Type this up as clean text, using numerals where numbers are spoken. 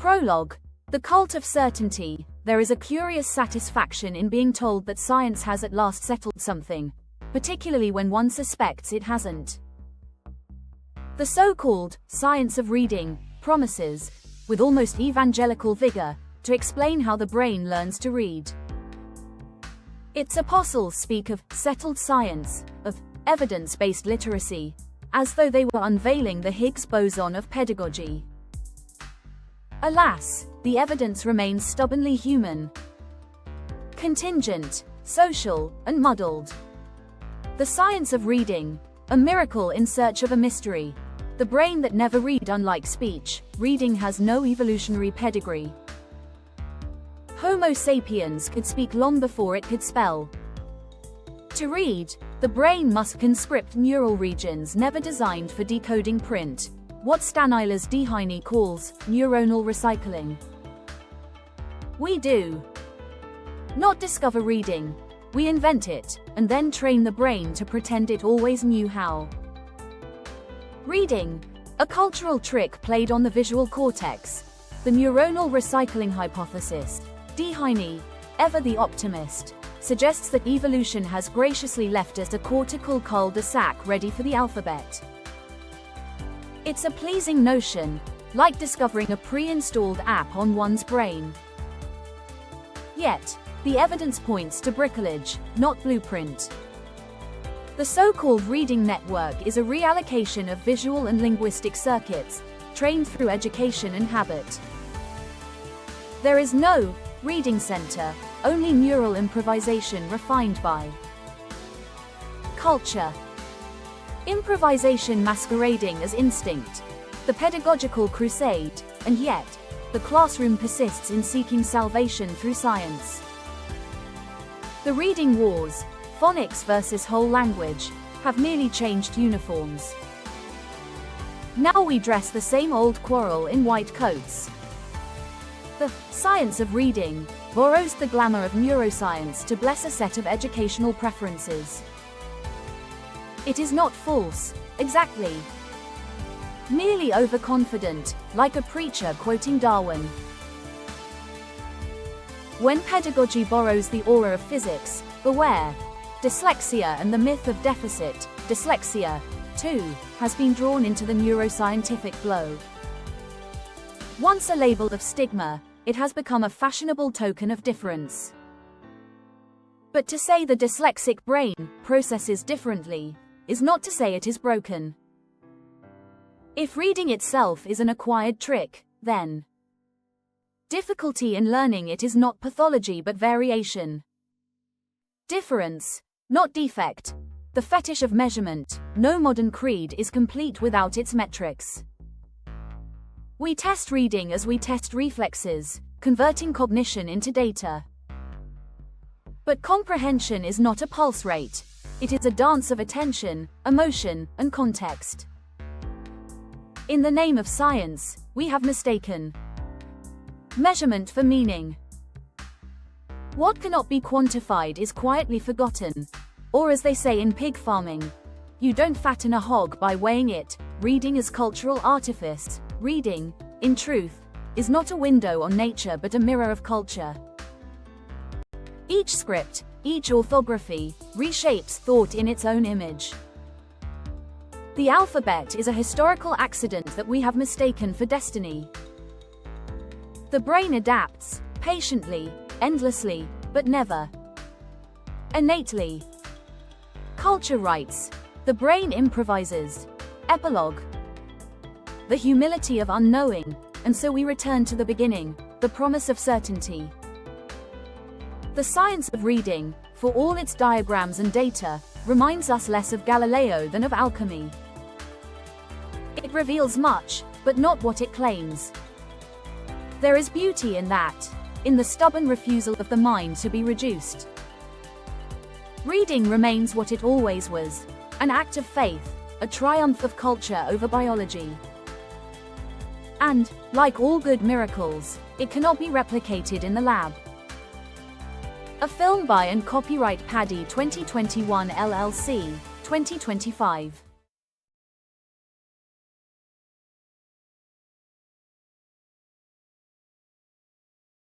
Prologue. The cult of certainty. There is a curious satisfaction in being told that science has at last settled something, particularly when one suspects it hasn't. The so-called science of reading promises, with almost evangelical vigor, to explain how the brain learns to read. Its apostles speak of settled science, of evidence-based literacy, as though they were unveiling the Higgs boson of pedagogy. Alas, the evidence remains stubbornly human, contingent, social, and muddled. The science of reading, a miracle in search of a mystery. The brain that never read. Unlike speech, reading has no evolutionary pedigree. Homo sapiens could speak long before it could spell. To read, the brain must conscript neural regions never designed for decoding print, what Stanislas Dehaene calls neuronal recycling. We do not discover reading, we invent it, and then train the brain to pretend it always knew how. Reading, a cultural trick played on the visual cortex. The neuronal recycling hypothesis. Dehaene, ever the optimist, suggests that evolution has graciously left us a cortical cul-de-sac ready for the alphabet. It's a pleasing notion, like discovering a pre-installed app on one's brain. Yet, the evidence points to bricolage, not blueprint. The so-called reading network is a reallocation of visual and linguistic circuits, trained through education and habit. There is no reading center, only neural improvisation refined by culture. Improvisation masquerading as instinct, the pedagogical crusade, and yet, the classroom persists in seeking salvation through science. The reading wars, phonics versus whole language, have merely changed uniforms. Now we dress the same old quarrel in white coats. The science of reading borrows the glamour of neuroscience to bless a set of educational preferences. It is not false, exactly. Merely overconfident, like a preacher quoting Darwin. When pedagogy borrows the aura of physics, beware. Dyslexia and the myth of deficit. Dyslexia, too, has been drawn into the neuroscientific blow. Once a label of stigma, it has become a fashionable token of difference. But to say the dyslexic brain processes differently is not to say it is broken. If reading itself is an acquired trick, then difficulty in learning it is not pathology but variation. Difference, not defect. The fetish of measurement. No modern creed is complete without its metrics. We test reading as we test reflexes, converting cognition into data. But comprehension is not a pulse rate. It is a dance of attention, emotion, and context. In the name of science, we have mistaken measurement for meaning. What cannot be quantified is quietly forgotten. Or as they say in pig farming, you don't fatten a hog by weighing it. Reading is cultural artifice. Reading, in truth, is not a window on nature but a mirror of culture. Each script, each orthography, reshapes thought in its own image. The alphabet is a historical accident that we have mistaken for destiny. The brain adapts, patiently, endlessly, but never innately. Culture writes, the brain improvises. Epilogue. The humility of unknowing, and so we return to the beginning, the promise of certainty. The science of reading, for all its diagrams and data, reminds us less of Galileo than of alchemy. It reveals much, but not what it claims. There is beauty in that, in the stubborn refusal of the mind to be reduced. Reading remains what it always was, an act of faith, a triumph of culture over biology. And, like all good miracles, it cannot be replicated in the lab. A film by and copyright Paddy 2021 LLC, 2025.